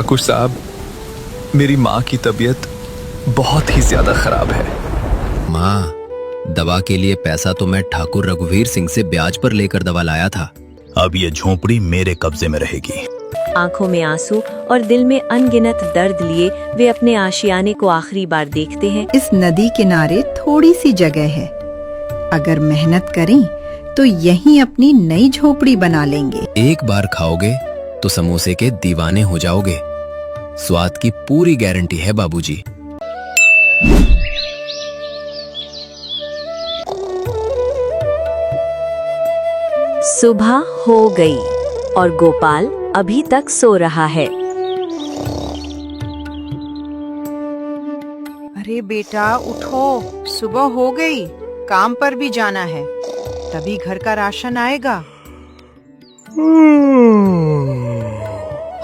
ठाकुर साहब, मेरी माँ की तबीयत बहुत ही ज्यादा खराब है। माँ, दवा के लिए पैसा तो मैं ठाकुर रघुवीर सिंह से ब्याज पर लेकर दवा लाया था। अब ये झोंपड़ी मेरे कब्जे में रहेगी। आंखों में आंसू और दिल में अनगिनत दर्द लिए वे अपने आशियाने को आखिरी बार देखते हैं। इस नदी किनारे थोड़ी सी जगह है, अगर मेहनत करें तो यहीं अपनी नई झोपड़ी बना लेंगे। एक बार खाओगे तो समोसे के दीवाने हो जाओगे। स्वाद की पूरी गारंटी है बाबूजी। सुबह हो गई और गोपाल अभी तक सो रहा है। अरे बेटा उठो, सुबह हो गई, काम पर भी जाना है, तभी घर का राशन आएगा।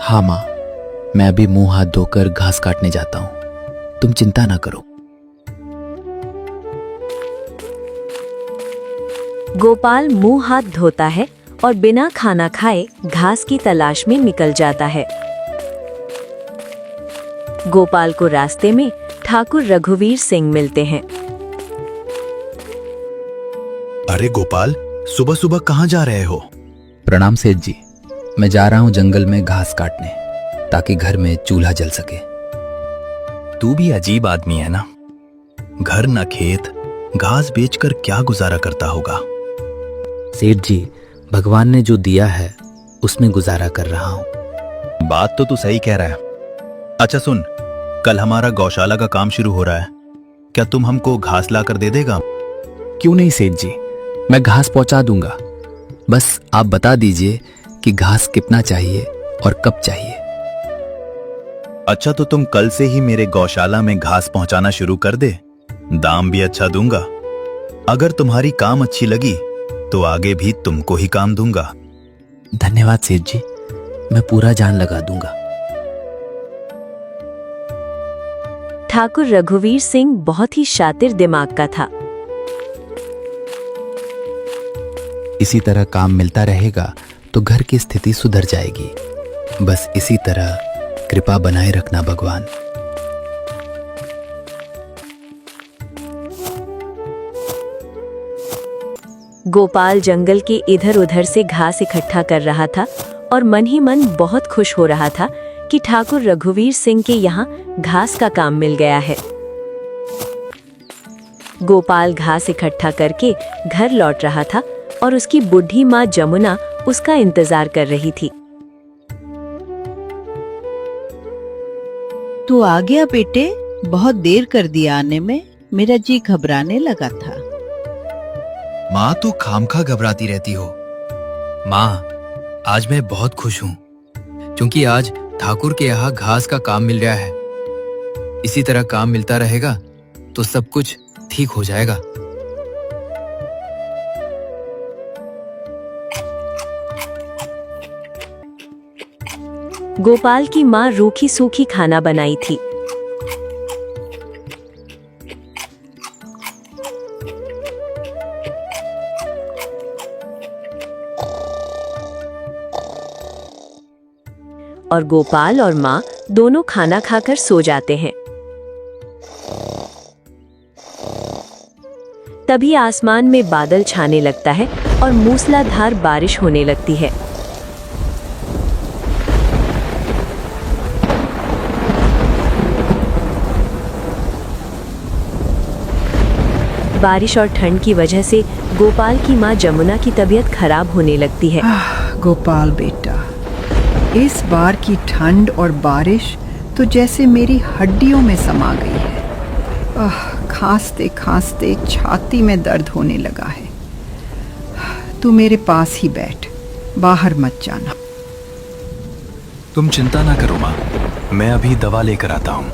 हाँ माँ, मैं अभी मुंह हाथ धोकर घास काटने जाता हूँ, तुम चिंता ना करो। गोपाल मुंह हाथ धोता है और बिना खाना खाए घास की तलाश में निकल जाता है। गोपाल को रास्ते में ठाकुर रघुवीर सिंह मिलते हैं। अरे गोपाल, सुबह सुबह कहाँ जा रहे हो? प्रणाम सेठ जी, मैं जा रहा हूँ जंगल में घास काटने, ताकि घर में चूल्हा जल सके। तू भी अजीब आदमी है ना, घर न खेत, घास बेचकर क्या गुजारा करता होगा? सेठ जी, भगवान ने जो दिया है उसमें गुजारा कर रहा हूँ। बात तो तू सही कह रहा है। अच्छा सुन, कल हमारा गौशाला का काम शुरू हो रहा है, क्या तुम हमको घास लाकर दे देगा? क्यों नहीं सेठ जी, मैं घास पहुंचा दूंगा। बस आप बता दीजिए कि घास कितना चाहिए और कब चाहिए। अच्छा तो तुम कल से ही मेरे गौशाला में घास पहुंचाना शुरू कर दे, दाम भी अच्छा दूंगा। अगर तुम्हारी काम अच्छी लगी तो आगे भी तुमको ही काम दूंगा। धन्यवाद सेठ जी, मैं पूरा जान लगा दूंगा। ठाकुर रघुवीर सिंह बहुत ही शातिर दिमाग का था। इसी तरह काम मिलता रहेगा तो घर की स्थिति सुधर जाएगी। बस इसी तरह कृपा बनाए रखना भगवान। गोपाल जंगल के इधर उधर से घास इकट्ठा कर रहा था और मन ही मन बहुत खुश हो रहा था कि ठाकुर रघुवीर सिंह के यहाँ घास का काम मिल गया है। गोपाल घास इकट्ठा करके घर लौट रहा था और उसकी बुढ़ी माँ जमुना उसका इंतजार कर रही थी। तू आ गया बेटे, बहुत देर कर दिया आने में, मेरा जी घबराने लगा था। माँ तो खामखा घबराती रहती हो। माँ, आज मैं बहुत खुश हूँ क्योंकि आज ठाकुर के यहाँ घास का काम मिल रहा है। इसी तरह काम मिलता रहेगा तो सब कुछ ठीक हो जाएगा। गोपाल की माँ रूखी सूखी खाना बनाई थी। और गोपाल और माँ दोनों खाना खाकर सो जाते हैं। तभी आसमान में बादल छाने लगता है और मूसलाधार बारिश होने लगती है। बारिश और ठंड की वजह से गोपाल की माँ जमुना की तबीयत खराब होने लगती है। गोपाल बेटा, इस बार की ठंड और बारिश तो जैसे मेरी हड्डियों में समा गई है। खांसते खांसते छाती में दर्द होने लगा है। तू मेरे पास ही बैठ, बाहर मत जाना। तुम चिंता ना करो माँ, मैं अभी दवा लेकर आता हूँ।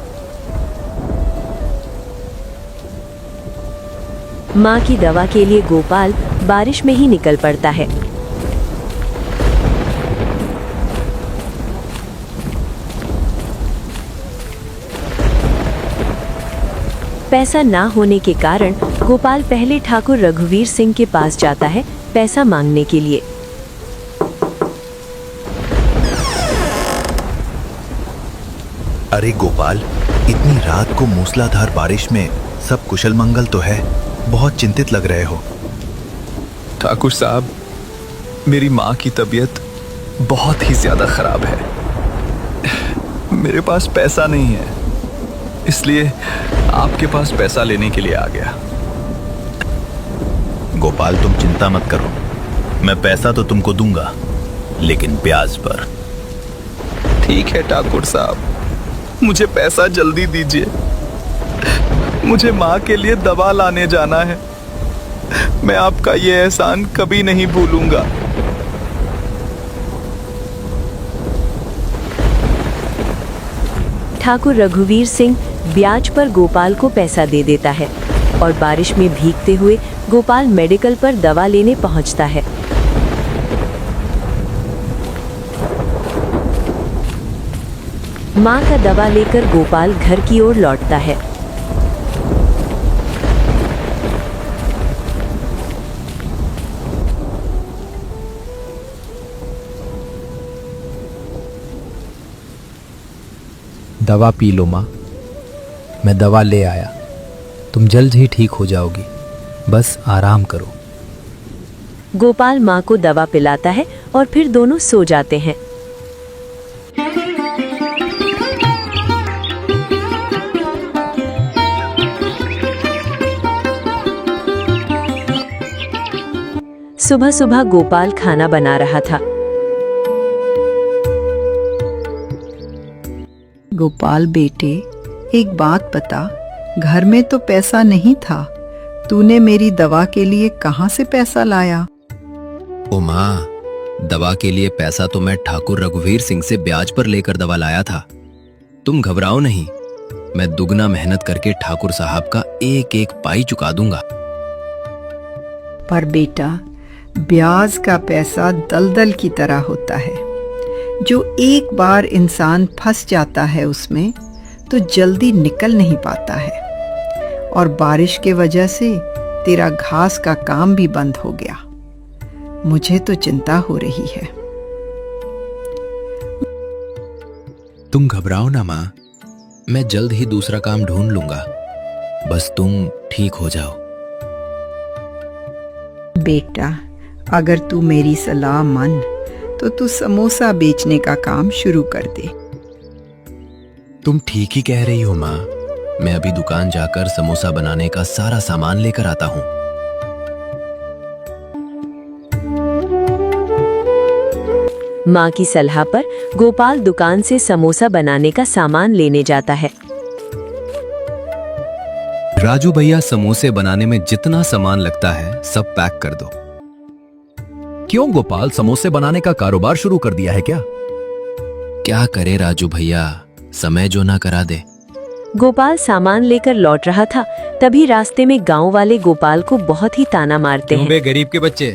माँ की दवा के लिए गोपाल बारिश में ही निकल पड़ता है। पैसा ना होने के कारण गोपाल पहले ठाकुर रघुवीर सिंह के पास जाता है पैसा मांगने के लिए। अरे गोपाल, इतनी रात को मूसलाधार बारिश में सब कुशल मंगल तो है? बहुत चिंतित लग रहे हो। ठाकुर साहब, मेरी माँ की तबीयत बहुत ही ज्यादा खराब है। मेरे पास पैसा नहीं है, इसलिए आपके पास पैसा लेने के लिए आ गया। गोपाल, तुम चिंता मत करो, मैं पैसा तो तुमको दूंगा, लेकिन ब्याज पर। ठीक है ठाकुर साहब, मुझे पैसा जल्दी दीजिए। मुझे माँ के लिए दवा लाने जाना है। मैं आपका ये एहसान कभी नहीं भूलूंगा। ठाकुर रघुवीर सिंह ब्याज पर गोपाल को पैसा दे देता है और बारिश में भीगते हुए गोपाल मेडिकल पर दवा लेने पहुंचता है। माँ का दवा लेकर गोपाल घर की ओर लौटता है। दवा पी लो माँ, मैं दवा ले आया। तुम जल्द ही ठीक हो जाओगी, बस आराम करो। गोपाल माँ को दवा पिलाता है और फिर दोनों सो जाते हैं। सुबह सुबह गोपाल खाना बना रहा था। गोपाल बेटे, एक बात बता, घर में तो पैसा नहीं था, तूने मेरी दवा के लिए कहाँ से पैसा लाया? ओ माँ, दवा के लिए पैसा तो मैं ठाकुर रघुवीर सिंह से ब्याज पर लेकर दवा लाया था। तुम घबराओ नहीं, मैं दुगना मेहनत करके ठाकुर साहब का एक एक पाई चुका दूंगा। पर बेटा, ब्याज का पैसा दलदल की तरह होता है। जो एक बार इंसान फंस जाता है उसमें तो जल्दी निकल नहीं पाता है। और बारिश के वजह से तेरा घास का काम भी बंद हो गया। मुझे तो चिंता हो रही है। तुम घबराओ ना माँ, मैं जल्द ही दूसरा काम ढूंढ लूंगा, बस तुम ठीक हो जाओ। बेटा, अगर तू मेरी सलाह मान तो तू समोसा बेचने का काम शुरू कर दे। तुम ठीक ही कह रही हो माँ, मैं अभी दुकान जाकर समोसा बनाने का सारा सामान लेकर आता हूँ। माँ की सलाह पर गोपाल दुकान से समोसा बनाने का सामान लेने जाता है। राजू भैया, समोसे बनाने में जितना सामान लगता है सब पैक कर दो। क्यों गोपाल, समोसे बनाने का कारोबार शुरू कर दिया है क्या? क्या करे राजू भैया, समय जो ना करा दे। गोपाल सामान लेकर लौट रहा था, तभी रास्ते में गांव वाले गोपाल को बहुत ही ताना मारते हैं। बे गरीब के बच्चे,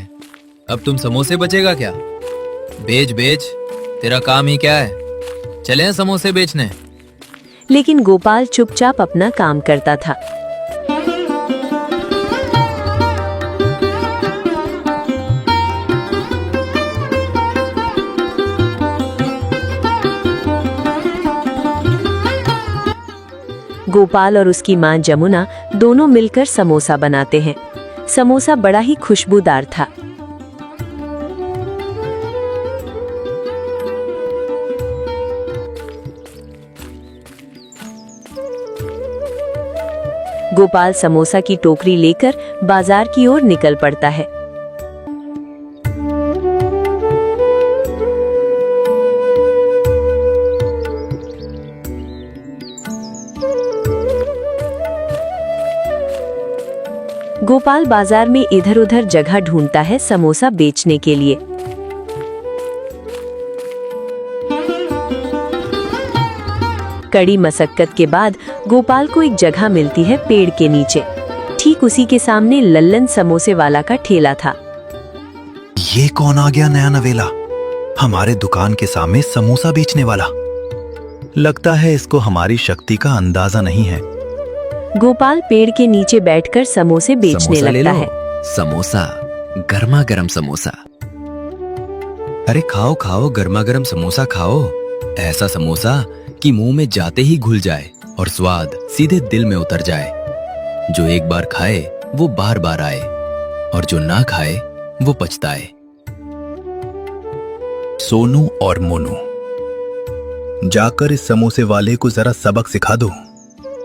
अब तुम समोसे बचेगा क्या? बेच बेच, तेरा काम ही क्या है? चलें समोसे बेचने। लेकिन गोपाल चुपचाप अपना काम करता था। गोपाल और उसकी मां जमुना दोनों मिलकर समोसा बनाते हैं। समोसा बड़ा ही खुशबूदार था। गोपाल समोसा की टोकरी लेकर बाजार की ओर निकल पड़ता है। गोपाल बाजार में इधर उधर जगह ढूंढता है समोसा बेचने के लिए। कड़ी मशक्कत के बाद गोपाल को एक जगह मिलती है पेड़ के नीचे। ठीक उसी के सामने लल्लन समोसे वाला का ठेला था। ये कौन आ गया नया नवेला? हमारे दुकान के सामने समोसा बेचने वाला। लगता है इसको हमारी शक्ति का अंदाजा नहीं है। गोपाल पेड़ के नीचे बैठकर समोसे बेचने लगता है। समोसा, गर्मा गर्म समोसा। अरे खाओ खाओ, गर्मा गर्म समोसा खाओ। ऐसा समोसा कि मुंह में जाते ही घुल जाए और स्वाद सीधे दिल में उतर जाए। जो एक बार खाए वो बार बार आए और जो ना खाए वो पछताए। सोनू और मोनू, जाकर इस समोसे वाले को जरा सबक सिखा दो।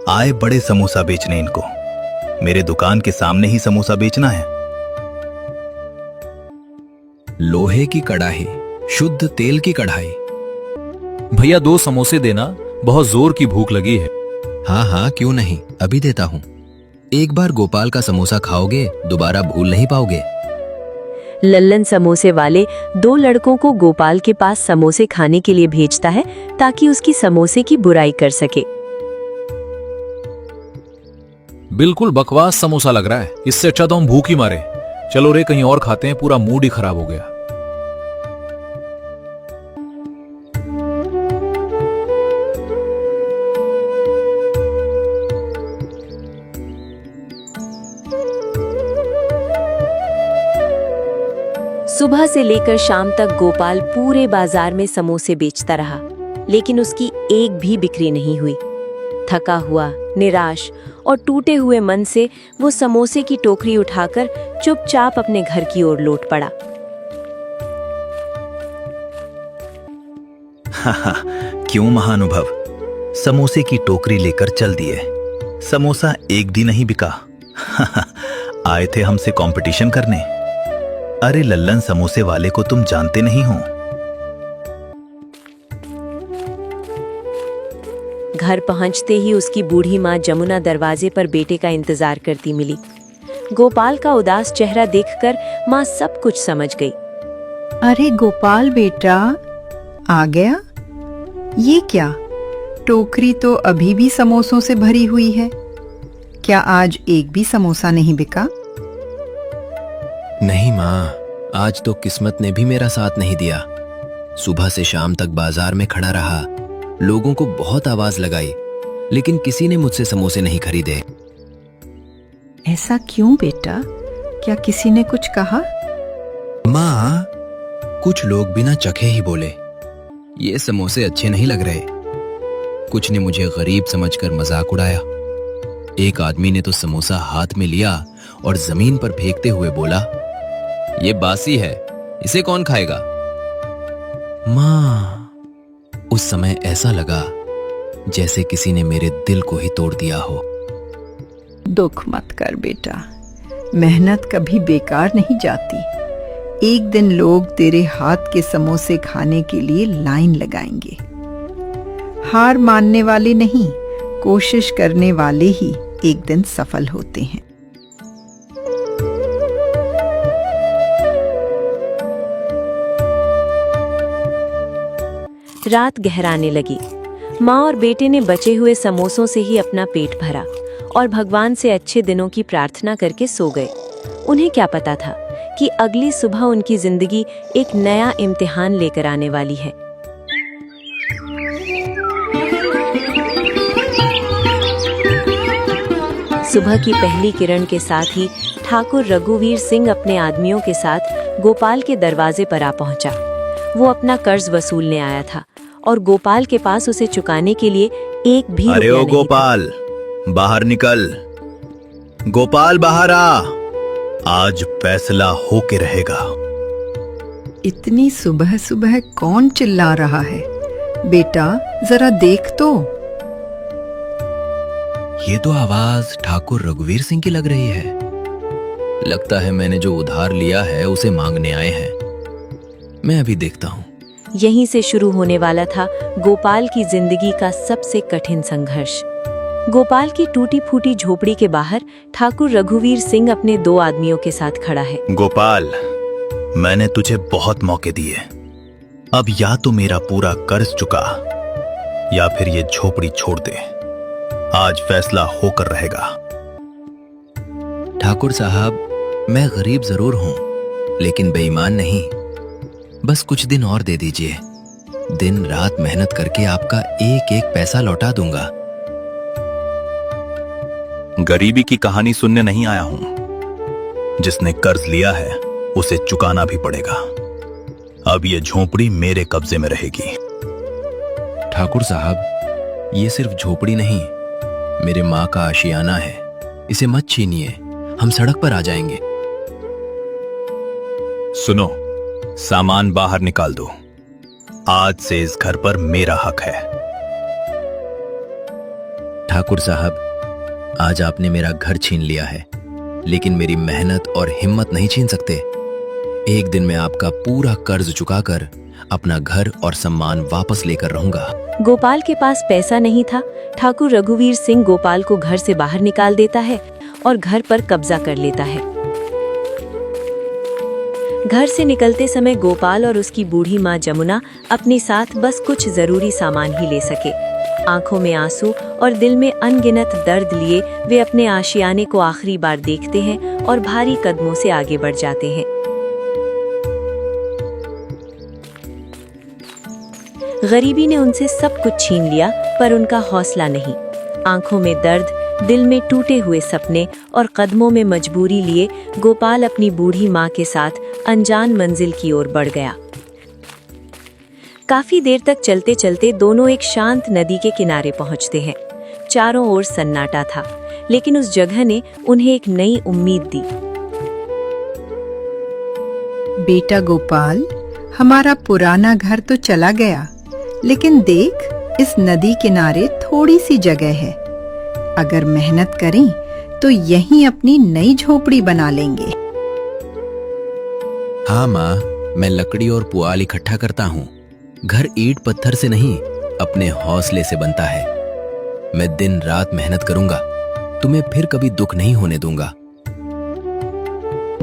आए बड़े समोसा बेचने इनको। मेरे दुकान के सामने ही समोसा बेचना है। लोहे की कड़ाही, शुद्ध तेल की कढ़ाई। भैया 2 समोसे देना, बहुत जोर की भूख लगी है। हाँ हाँ, क्यों नहीं, अभी देता हूँ। एक बार गोपाल का समोसा खाओगे दोबारा भूल नहीं पाओगे। लल्लन समोसे वाले 2 लड़कों को गोपाल के पास समोसे खाने के लिए भेजता है ताकि उसकी समोसे की बुराई कर सके। बिल्कुल बकवास समोसा लग रहा है, इससे अच्छा तो हम भूख ही मारे। चलो रे कहीं और खाते हैं, पूरा मूड ही खराब हो गया। सुबह से लेकर शाम तक गोपाल पूरे बाजार में समोसे बेचता रहा, लेकिन उसकी एक भी बिक्री नहीं हुई। थका हुआ, निराश और टूटे हुए मन से वो समोसे की टोकरी उठाकर चुपचाप अपने घर की ओर लौट पड़ा। क्यों महानुभव, समोसे की टोकरी लेकर चल दिए। समोसा एक भी नहीं बिका। आए थे हमसे कंपटीशन करने। अरे लल्लन समोसे वाले को तुम जानते नहीं हो। घर पहुंचते ही उसकी बूढ़ी माँ जमुना दरवाजे पर बेटे का इंतजार करती मिली। गोपाल का उदास चेहरा देखकर माँ सब कुछ समझ गई। अरे गोपाल बेटा, आ गया? ये क्या? टोकरी तो अभी भी समोसों से भरी हुई है। क्या आज एक भी समोसा नहीं बिका? नहीं माँ, आज तो किस्मत ने भी मेरा साथ नहीं दिया। सुबह से शाम तक बाजार में खड़ा रहा, लोगों को बहुत आवाज लगाई, लेकिन किसी ने मुझसे समोसे नहीं खरीदे। ऐसा क्यों बेटा? क्या किसी ने कुछ कहा? माँ, कुछ लोग बिना चखे ही बोले, ये समोसे अच्छे नहीं लग रहे। कुछ ने मुझे गरीब समझकर मजाक उड़ाया। एक आदमी ने तो समोसा हाथ में लिया और जमीन पर फेंकते हुए बोला, ये बासी है, इसे कौन खाएगा? माँ, उस समय ऐसा लगा जैसे किसी ने मेरे दिल को ही तोड़ दिया हो। दुख मत कर बेटा, मेहनत कभी बेकार नहीं जाती। एक दिन लोग तेरे हाथ के समोसे खाने के लिए लाइन लगाएंगे। हार मानने वाले नहीं, कोशिश करने वाले ही एक दिन सफल होते हैं। रात गहराने लगी। माँ और बेटे ने बचे हुए समोसों से ही अपना पेट भरा और भगवान से अच्छे दिनों की प्रार्थना करके सो गए। उन्हें क्या पता था कि अगली सुबह उनकी जिंदगी एक नया इम्तिहान लेकर आने वाली है। सुबह की पहली किरण के साथ ही ठाकुर रघुवीर सिंह अपने आदमियों के साथ गोपाल के दरवाजे पर आ पहुंचा। वो अपना कर्ज वसूलने आया था और गोपाल के पास उसे चुकाने के लिए एक भी अरे रुपया ओ नहीं था। गोपाल, बाहर निकल। गोपाल बाहर आ, आज फैसला होके रहेगा। इतनी सुबह सुबह कौन चिल्ला रहा है? बेटा जरा देख तो। ये तो आवाज ठाकुर रघुवीर सिंह की लग रही है। लगता है मैंने जो उधार लिया है उसे मांगने आए हैं। मैं अभी देखता हूँ। यहीं से शुरू होने वाला था गोपाल की जिंदगी का सबसे कठिन संघर्ष। गोपाल की टूटी फूटी झोपड़ी के बाहर ठाकुर रघुवीर सिंह अपने 2 आदमियों के साथ खड़ा है। गोपाल, मैंने तुझे बहुत मौके दिए। अब या तो मेरा पूरा कर्ज चुका या फिर ये झोपड़ी छोड़ दे। आज फैसला होकर रहेगा। ठाकुर साहब, मैं गरीब जरूर हूँ लेकिन बेईमान नहीं। बस कुछ दिन और दे दीजिए। दिन रात मेहनत करके आपका एक एक पैसा लौटा दूंगा। गरीबी की कहानी सुनने नहीं आया हूं। जिसने कर्ज लिया है उसे चुकाना भी पड़ेगा। अब ये झोपड़ी मेरे कब्जे में रहेगी। ठाकुर साहब, ये सिर्फ झोपड़ी नहीं, मेरे माँ का आशियाना है। इसे मत छीनिए, हम सड़क पर आ जाएंगे। सुनो, सामान बाहर निकाल दो। आज से इस घर पर मेरा हक है। ठाकुर साहब, आज आपने मेरा घर छीन लिया है, लेकिन मेरी मेहनत और हिम्मत नहीं छीन सकते। एक दिन मैं आपका पूरा कर्ज चुकाकर अपना घर और सम्मान वापस लेकर रहूंगा। गोपाल के पास पैसा नहीं था। ठाकुर रघुवीर सिंह गोपाल को घर से बाहर निकाल देता है और घर पर कब्जा कर लेता है। घर से निकलते समय गोपाल और उसकी बूढ़ी माँ जमुना अपने साथ बस कुछ जरूरी सामान ही ले सके। आंखों में आंसू और दिल में अनगिनत दर्द लिए वे अपने आशियाने को आखिरी बार देखते हैं और भारी कदमों से आगे बढ़ जाते हैं। गरीबी ने उनसे सब कुछ छीन लिया, पर उनका हौसला नहीं। आंखों में दर्द, दिल में टूटे हुए सपने और कदमों में मजबूरी लिए गोपाल अपनी बूढ़ी माँ के साथ अनजान मंजिल की ओर बढ़ गया। काफी देर तक चलते चलते दोनों एक शांत नदी के किनारे पहुंचते हैं। चारों ओर सन्नाटा था, लेकिन उस जगह ने उन्हें एक नई उम्मीद दी। बेटा गोपाल, हमारा पुराना घर तो चला गया, लेकिन देख, इस नदी किनारे थोड़ी सी जगह है। अगर मेहनत करें तो यहीं अपनी नई झोपड़ी बना लेंगे। हाँ माँ, मैं लकड़ी और पुआल इकट्ठा करता हूँ। घर ईंट पत्थर से नहीं, अपने हौसले से बनता है। मैं दिन रात मेहनत करूंगा, तुम्हें फिर कभी दुख नहीं होने दूंगा।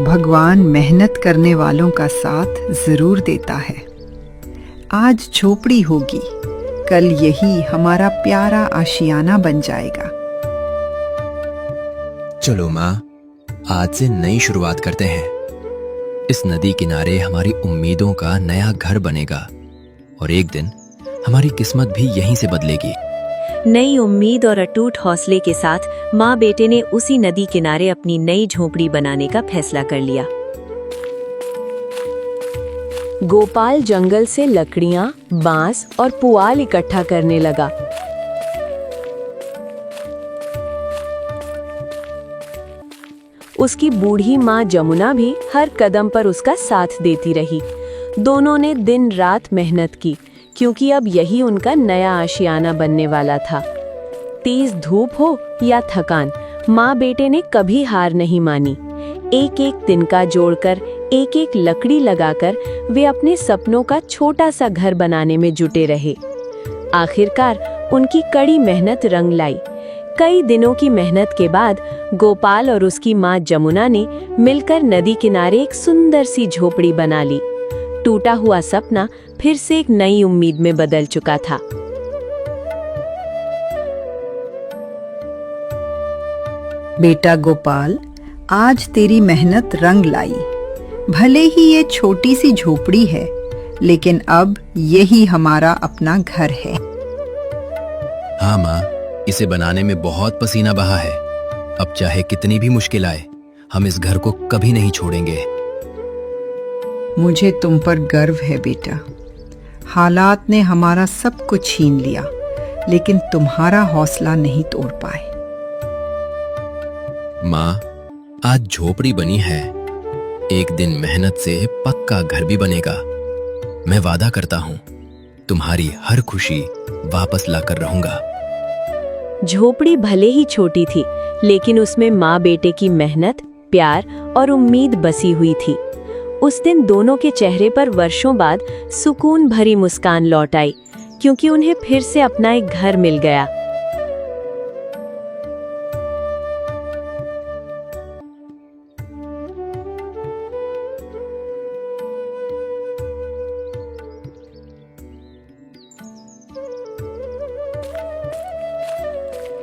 भगवान मेहनत करने वालों का साथ जरूर देता है। आज झोपड़ी होगी, कल यही हमारा प्यारा आशियाना बन जाएगा। चलो माँ, आज से नई शुरुआत करते हैं। इस नदी किनारे हमारी उम्मीदों का नया घर बनेगा और एक दिन हमारी किस्मत भी यहीं से बदलेगी। नई उम्मीद और अटूट हौसले के साथ माँ बेटे ने उसी नदी किनारे अपनी नई झोपड़ी बनाने का फैसला कर लिया। गोपाल जंगल से लकड़ियां, बांस और पुआल इकट्ठा करने लगा। उसकी बूढ़ी माँ जमुना भी हर कदम पर उसका साथ देती रही। दोनों ने दिन रात मेहनत की, क्योंकि अब यही उनका नया आशियाना बनने वाला था। तेज धूप हो या थकान, माँ बेटे ने कभी हार नहीं मानी। एक एक तिनका जोड़कर, एक एक लकड़ी लगाकर वे अपने सपनों का छोटा सा घर बनाने में जुटे रहे। आखिरकार उनकी कड़ी मेहनत रंग लाई। कई दिनों की मेहनत के बाद गोपाल और उसकी माँ जमुना ने मिलकर नदी किनारे एक सुंदर सी झोपड़ी बना ली। टूटा हुआ सपना फिर से एक नई उम्मीद में बदल चुका था। बेटा गोपाल, आज तेरी मेहनत रंग लाई। भले ही ये छोटी सी झोपड़ी है, लेकिन अब यही हमारा अपना घर है। हाँ माँ, इसे बनाने में बहुत पसीना बहा है। अब चाहे कितनी भी मुश्किल आए, हम इस घर को कभी नहीं छोड़ेंगे। मुझे तुम पर गर्व है बेटा। हालात ने हमारा सब कुछ छीन लिया, लेकिन तुम्हारा हौसला नहीं तोड़ पाए। माँ, आज झोपड़ी बनी है, एक दिन मेहनत से पक्का घर भी बनेगा। मैं वादा करता हूँ, तुम्हारी हर खुशी वापस लाकर रहूंगा। झोपड़ी भले ही छोटी थी, लेकिन उसमें माँ बेटे की मेहनत, प्यार और उम्मीद बसी हुई थी। उस दिन दोनों के चेहरे पर वर्षों बाद सुकून भरी मुस्कान लौट आई, क्योंकि उन्हें फिर से अपना एक घर मिल गया।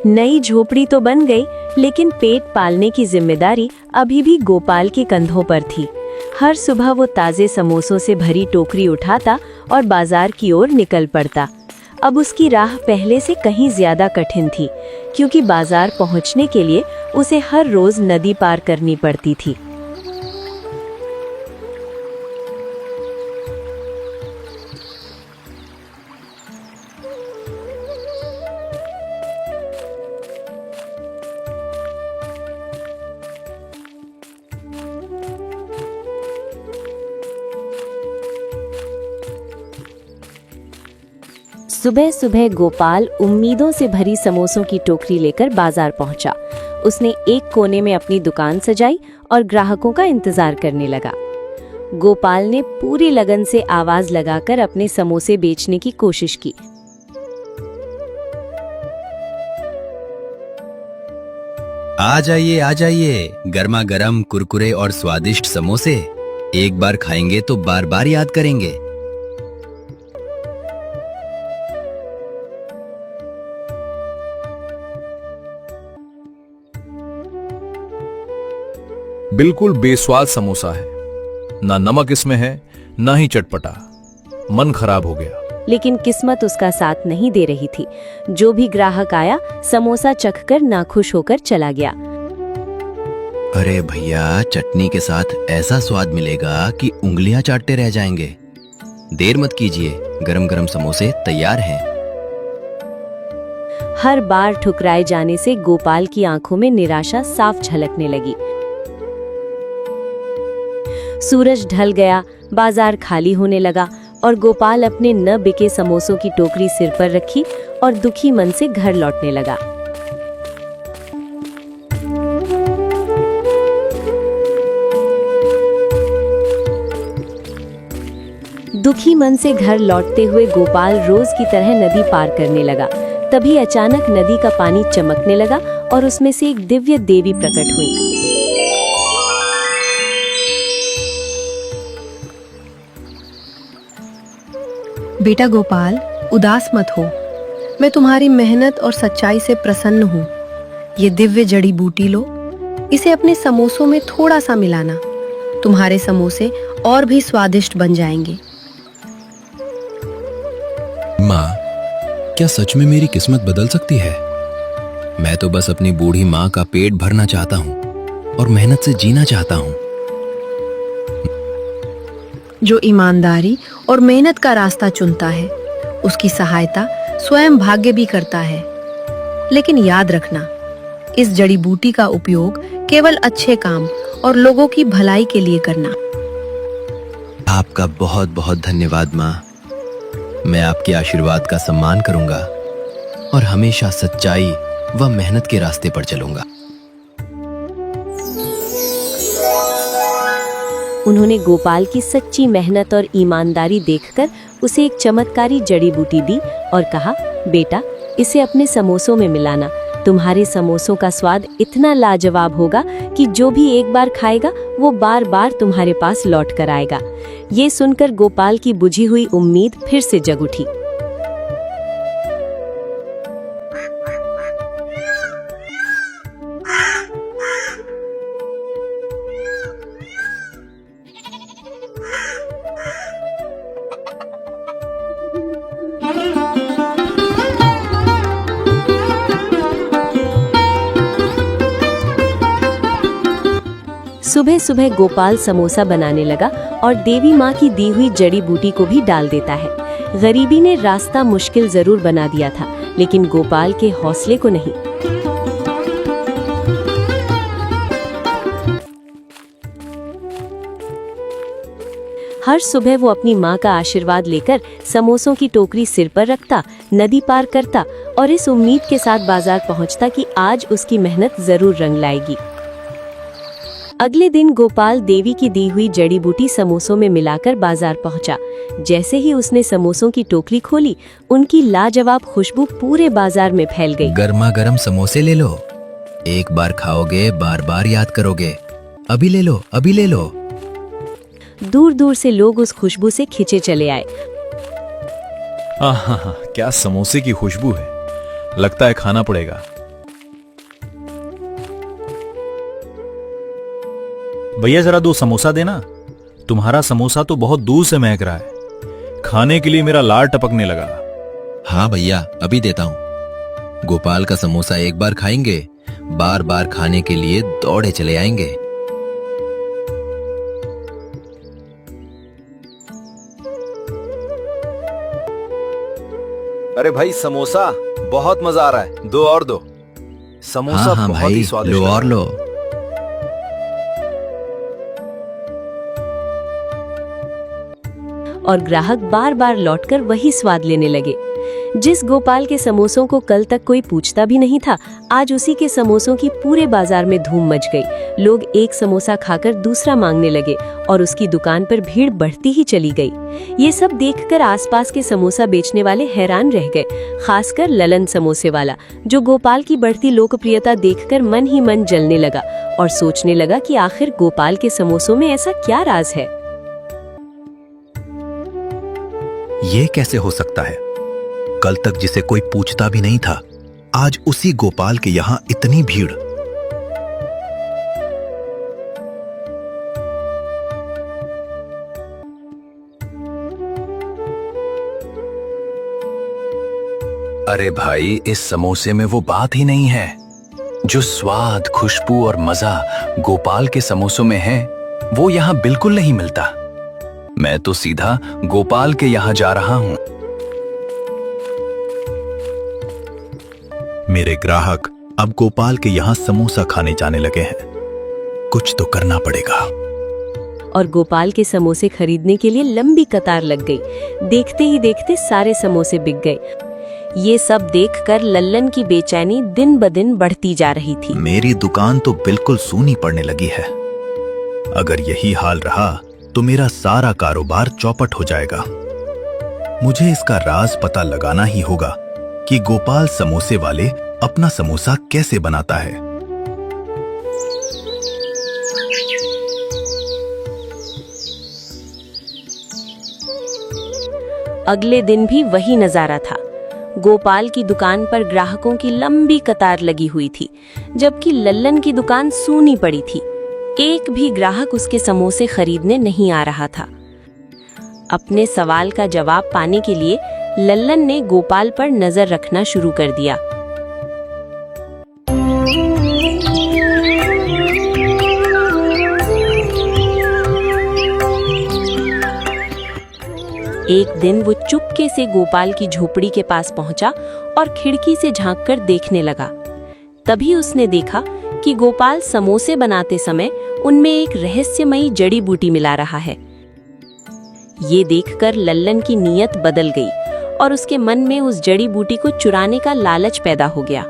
नई झोपड़ी तो बन गई, लेकिन पेट पालने की जिम्मेदारी अभी भी गोपाल के कंधों पर थी। हर सुबह वो ताजे समोसों से भरी टोकरी उठाता और बाजार की ओर निकल पड़ता। अब उसकी राह पहले से कहीं ज्यादा कठिन थी, क्योंकि बाजार पहुंचने के लिए उसे हर रोज नदी पार करनी पड़ती थी। सुबह सुबह गोपाल उम्मीदों से भरी समोसों की टोकरी लेकर बाजार पहुंचा। उसने एक कोने में अपनी दुकान सजाई और ग्राहकों का इंतजार करने लगा। गोपाल ने पूरी लगन से आवाज लगाकर अपने समोसे बेचने की कोशिश की। आ जाइए, गर्मा गर्म कुरकुरे और स्वादिष्ट समोसे। एक बार खाएंगे तो बार बार याद करेंगे। बिल्कुल बेस्वाद समोसा है, ना नमक इसमें है ना ही चटपटा। मन खराब हो गया। लेकिन किस्मत उसका साथ नहीं दे रही थी। जो भी ग्राहक आया समोसा चखकर नाखुश होकर चला गया। अरे भैया, चटनी के साथ ऐसा स्वाद मिलेगा कि उंगलियां चाटते रह जाएंगे। देर मत कीजिए, गरम गरम समोसे तैयार हैं। हर बार ठुकराए जाने से गोपाल की आंखों में निराशा साफ झलकने लगी। सूरज ढल गया, बाजार खाली होने लगा और गोपाल अपने न बिके समोसों की टोकरी सिर पर रखी और दुखी मन से घर लौटने लगा। दुखी मन से घर लौटते हुए गोपाल रोज की तरह नदी पार करने लगा। तभी अचानक नदी का पानी चमकने लगा और उसमें से एक दिव्य देवी प्रकट हुई। बेटा गोपाल, उदास मत हो। मैं तुम्हारी मेहनत और सच्चाई से प्रसन्न हूँ। ये दिव्य जड़ी बूटी लो, इसे अपने समोसों में थोड़ा सा मिलाना। तुम्हारे समोसे और भी स्वादिष्ट बन जाएंगे। माँ, क्या सच में मेरी किस्मत बदल सकती है? मैं तो बस अपनी बूढ़ी माँ का पेट भरना चाहता हूँ और मेहनत से जीना चाहता हूँ। जो ईमानदारी और मेहनत का रास्ता चुनता है, उसकी सहायता स्वयं भाग्य भी करता है। लेकिन याद रखना, इस जड़ी बूटी का उपयोग केवल अच्छे काम और लोगों की भलाई के लिए करना। आपका बहुत बहुत धन्यवाद माँ। मैं आपके आशीर्वाद का सम्मान करूंगा और हमेशा सच्चाई व मेहनत के रास्ते पर चलूंगा। उन्होंने गोपाल की सच्ची मेहनत और ईमानदारी देखकर उसे एक चमत्कारी जड़ी बूटी दी और कहा, बेटा, इसे अपने समोसों में मिलाना। तुम्हारे समोसों का स्वाद इतना लाजवाब होगा कि जो भी एक बार खाएगा वो बार बार तुम्हारे पास लौट कर आएगा। ये सुनकर गोपाल की बुझी हुई उम्मीद फिर से जग उठी। सुबह सुबह गोपाल समोसा बनाने लगा और देवी माँ की दी हुई जड़ी बूटी को भी डाल देता है। गरीबी ने रास्ता मुश्किल जरूर बना दिया था, लेकिन गोपाल के हौसले को नहीं। हर सुबह वो अपनी माँ का आशीर्वाद लेकर समोसों की टोकरी सिर पर रखता, नदी पार करता और इस उम्मीद के साथ बाजार पहुँचता कि आज उसकी मेहनत जरूर रंग लाएगी। अगले दिन गोपाल देवी की दी हुई जड़ी बूटी समोसों में मिलाकर बाजार पहुंचा। जैसे ही उसने समोसों की टोकरी खोली, उनकी लाजवाब खुशबू पूरे बाजार में फैल गई। गर्मा गर्म समोसे ले लो। एक बार खाओगे बार बार याद करोगे। अभी ले लो, अभी ले लो। दूर दूर से लोग उस खुशबू से खिंचे चले आए। आहा, क्या समोसे की खुशबू है। लगता है खाना पड़ेगा। भैया जरा 2 समोसा देना। तुम्हारा समोसा तो बहुत दूर से महक रहा है। खाने के लिए मेरा लार टपकने लगा। हाँ भैया, अभी देता हूँ। गोपाल का समोसा एक बार खाएंगे, बार बार खाने के लिए दौड़े चले आएंगे। अरे भाई, समोसा बहुत मजा आ रहा है। 2 और दो। समोसा हाँ बहुत भाई, ही स्वादिष्ट लो और है। लो। और ग्राहक बार बार लौटकर वही स्वाद लेने लगे। जिस गोपाल के समोसों को कल तक कोई पूछता भी नहीं था, आज उसी के समोसों की पूरे बाजार में धूम मच गई। लोग एक समोसा खाकर दूसरा मांगने लगे और उसकी दुकान पर भीड़ बढ़ती ही चली गई। ये सब देखकर आसपास के समोसा बेचने वाले हैरान रह गए, खासकर ललन समोसे वाला, जो गोपाल की बढ़ती लोकप्रियता देखकर मन ही मन जलने लगा और सोचने लगा कि आखिर गोपाल के समोसों में ऐसा क्या राज है। ये कैसे हो सकता है? कल तक जिसे कोई पूछता भी नहीं था, आज उसी गोपाल के यहां इतनी भीड़। अरे भाई, इस समोसे में वो बात ही नहीं है। जो स्वाद, खुशबू और मजा गोपाल के समोसों में है, वो यहाँ बिल्कुल नहीं मिलता। मैं तो सीधा गोपाल के यहाँ जा रहा हूँ। मेरे ग्राहक अब गोपाल के यहाँ समोसा खाने जाने लगे हैं। कुछ तो करना पड़ेगा। और गोपाल के समोसे खरीदने के लिए लंबी कतार लग गई। देखते ही देखते सारे समोसे बिक गए। ये सब देखकर लल्लन की बेचैनी दिन ब दिन बढ़ती जा रही थी। मेरी दुकान तो बिल्कुल सूनी पड़ने लगी है। अगर यही हाल रहा तो मेरा सारा कारोबार चौपट हो जाएगा। मुझे इसका राज पता लगाना ही होगा कि गोपाल समोसे वाले अपना समोसा कैसे बनाता है। अगले दिन भी वही नजारा था। गोपाल की दुकान पर ग्राहकों की लंबी कतार लगी हुई थी, जबकि लल्लन की दुकान सूनी पड़ी थी। एक भी ग्राहक उसके समोसे खरीदने नहीं आ रहा था। अपने सवाल का जवाब पाने के लिए लल्लन ने गोपाल पर नजर रखना शुरू कर दिया। एक दिन वो चुपके से गोपाल की झोपड़ी के पास पहुंचा और खिड़की से झांककर देखने लगा। तभी उसने देखा कि गोपाल समोसे बनाते समय उनमें एक रहस्यमयी जड़ी बूटी मिला रहा है। ये देखकर लल्लन की नीयत बदल गई और उसके मन में उस जड़ी बूटी को चुराने का लालच पैदा हो गया।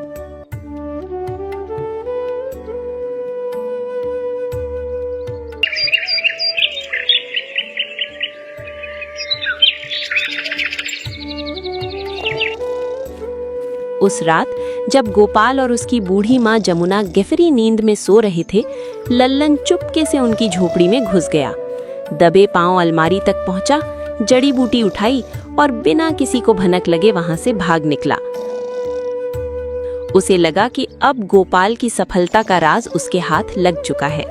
उस रात जब गोपाल और उसकी बूढ़ी माँ जमुना गहरी नींद में सो रहे थे, लल्लन चुपके से उनकी झोपड़ी में घुस गया। दबे पांव अलमारी तक पहुंचा, जड़ी बूटी उठाई और बिना किसी को भनक लगे वहां से भाग निकला। उसे लगा कि अब गोपाल की सफलता का राज उसके हाथ लग चुका है।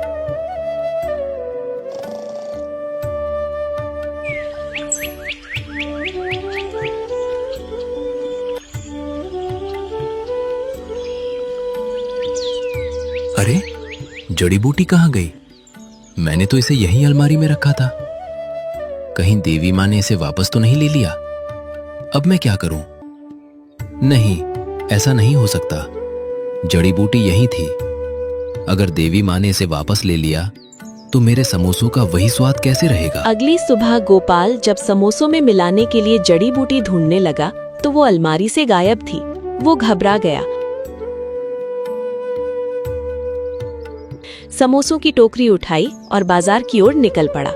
अरे, जड़ी बूटी कहाँ गई? मैंने तो इसे यहीं अलमारी में रखा था। कहीं देवी माँ ने इसे वापस तो नहीं ले लिया? अब मैं क्या करूं? नहीं, ऐसा नहीं हो सकता। जड़ी बूटी यहीं थी। अगर देवी माँ ने इसे वापस ले लिया तो मेरे समोसों का वही स्वाद कैसे रहेगा? अगली सुबह गोपाल जब समोसों में मिलाने के लिए जड़ी बूटी ढूंढने लगा तो वो अलमारी से गायब थी। वो घबरा गया। समोसों की टोकरी उठाई और बाजार की ओर निकल पड़ा।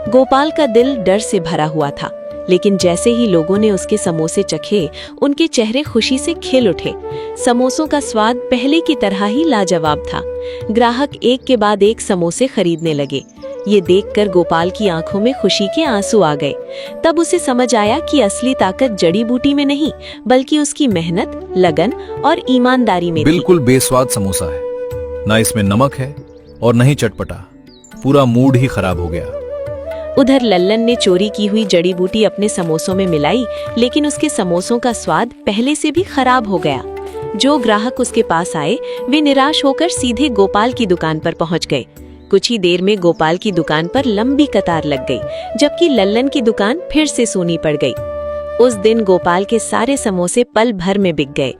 गोपाल का दिल डर से भरा हुआ था, लेकिन जैसे ही लोगों ने उसके समोसे चखे, उनके चेहरे खुशी से खिल उठे। समोसों का स्वाद पहले की तरह ही लाजवाब था। ग्राहक एक के बाद एक समोसे खरीदने लगे। ये देखकर गोपाल की आंखों में खुशी के आंसू आ गए। तब उसे समझ आया कि असली ताकत जड़ी बूटी में नहीं, बल्कि उसकी मेहनत, लगन और ईमानदारी में थी। बिल्कुल बेस्वाद समोसा है। ना इसमें नमक है और नहीं चटपटा। पूरा मूड ही खराब हो गया। उधर लल्लन ने चोरी की हुई जड़ी बूटी अपने समोसों में मिलाई, लेकिन उसके समोसों का स्वाद पहले से भी खराब हो गया। जो ग्राहक उसके पास आए, वे निराश होकर सीधे गोपाल की दुकान पर पहुंच गए। कुछ ही देर में गोपाल की दुकान पर लंबी कतार लग गई, जबकि लल्लन की दुकान फिर से सूनी पड़ गई। उस दिन गोपाल के सारे समोसे पल भर में बिक गए।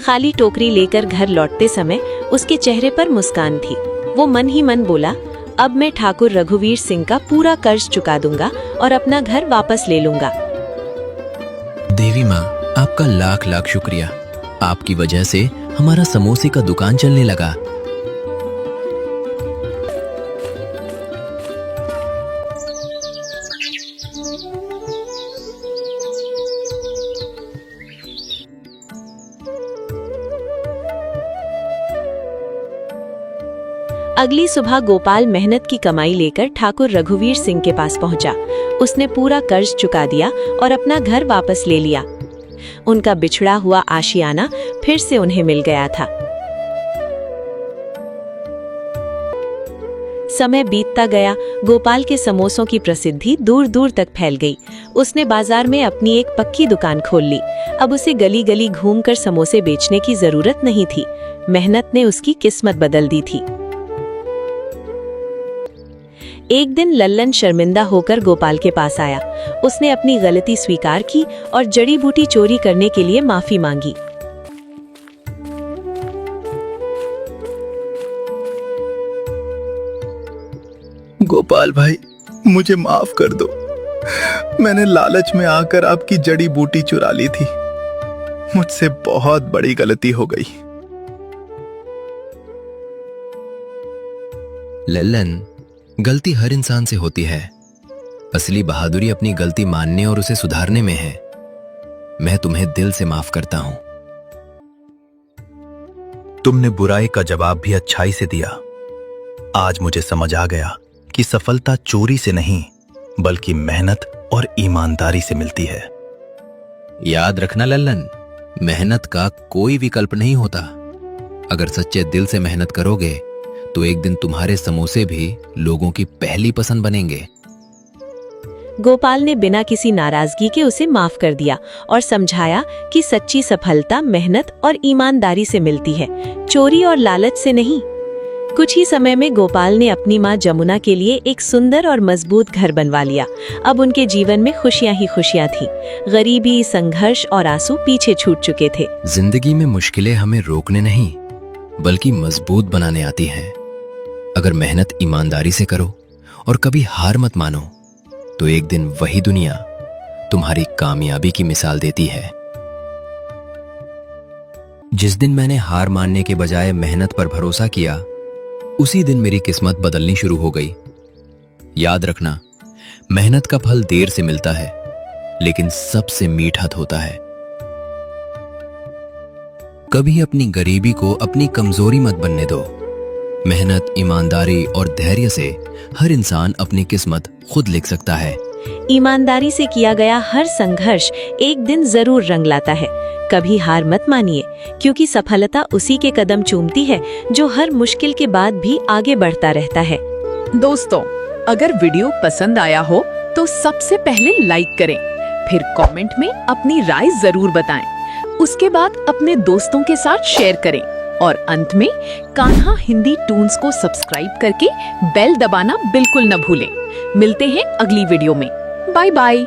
खाली टोकरी लेकर घर लौटते समय उसके चेहरे पर मुस्कान थी। वो मन ही मन बोला, अब मैं ठाकुर रघुवीर सिंह का पूरा कर्ज चुका दूंगा और अपना घर वापस ले लूंगा। देवी माँ, आपका लाख लाख शुक्रिया। आपकी वजह से हमारा समोसे का दुकान चलने लगा। अगली सुबह गोपाल मेहनत की कमाई लेकर ठाकुर रघुवीर सिंह के पास पहुंचा। उसने पूरा कर्ज चुका दिया और अपना घर वापस ले लिया। उनका बिछड़ा हुआ आशियाना फिर से उन्हें मिल गया था। समय बीतता गया। गोपाल के समोसों की प्रसिद्धि दूर दूर तक फैल गई। उसने बाजार में अपनी एक पक्की दुकान खोल ली। अब उसे गली गली घूमकर समोसे बेचने की जरूरत नहीं थी। मेहनत ने उसकी किस्मत बदल दी थी। एक दिन लल्लन शर्मिंदा होकर गोपाल के पास आया। उसने अपनी गलती स्वीकार की और जड़ी बूटी चोरी करने के लिए माफी मांगी। गोपाल भाई, मुझे माफ कर दो। मैंने लालच में आकर आपकी जड़ी बूटी चुरा ली थी। मुझसे बहुत बड़ी गलती हो गई। लल्लन, गलती हर इंसान से होती है। असली बहादुरी अपनी गलती मानने और उसे सुधारने में है। मैं तुम्हें दिल से माफ करता हूं। तुमने बुराई का जवाब भी अच्छाई से दिया। आज मुझे समझ आ गया कि सफलता चोरी से नहीं, बल्कि मेहनत और ईमानदारी से मिलती है। याद रखना लल्लन, मेहनत का कोई विकल्प नहीं होता। अगर सच्चे दिल से मेहनत करोगे तो एक दिन तुम्हारे समोसे भी लोगों की पहली पसंद बनेंगे। गोपाल ने बिना किसी नाराजगी के उसे माफ कर दिया और समझाया कि सच्ची सफलता मेहनत और ईमानदारी से मिलती है, चोरी और लालच से नहीं। कुछ ही समय में गोपाल ने अपनी माँ जमुना के लिए एक सुंदर और मजबूत घर बनवा लिया। अब उनके जीवन में खुशियां ही खुशियां थीं। गरीबी, संघर्ष और आंसू पीछे छूट चुके थे। जिंदगी में मुश्किलें हमें रोकने नहीं, बल्कि मजबूत बनाने आती हैं। अगर मेहनत ईमानदारी से करो और कभी हार मत मानो, तो एक दिन वही दुनिया तुम्हारी कामयाबी की मिसाल देती है। जिस दिन मैंने हार मानने के बजाय मेहनत पर भरोसा किया, उसी दिन मेरी किस्मत बदलनी शुरू हो गई। याद रखना, मेहनत का फल देर से मिलता है, लेकिन सबसे मीठा होता है। कभी अपनी गरीबी को अपनी कमजोरी मत बनने दो। मेहनत, ईमानदारी और धैर्य से हर इंसान अपनी किस्मत खुद लिख सकता है। ईमानदारी से किया गया हर संघर्ष एक दिन जरूर रंग लाता है। कभी हार मत मानिए, क्योंकि सफलता उसी के कदम चूमती है जो हर मुश्किल के बाद भी आगे बढ़ता रहता है। दोस्तों, अगर वीडियो पसंद आया हो तो सबसे पहले लाइक करें, फिर कमेंट में अपनी राय जरूर बताएं। उसके बाद अपने दोस्तों के साथ शेयर करें और अंत में कान्हा हिंदी टून्स को सब्सक्राइब करके बेल दबाना बिल्कुल न भूलें। मिलते हैं अगली वीडियो में। Bye bye.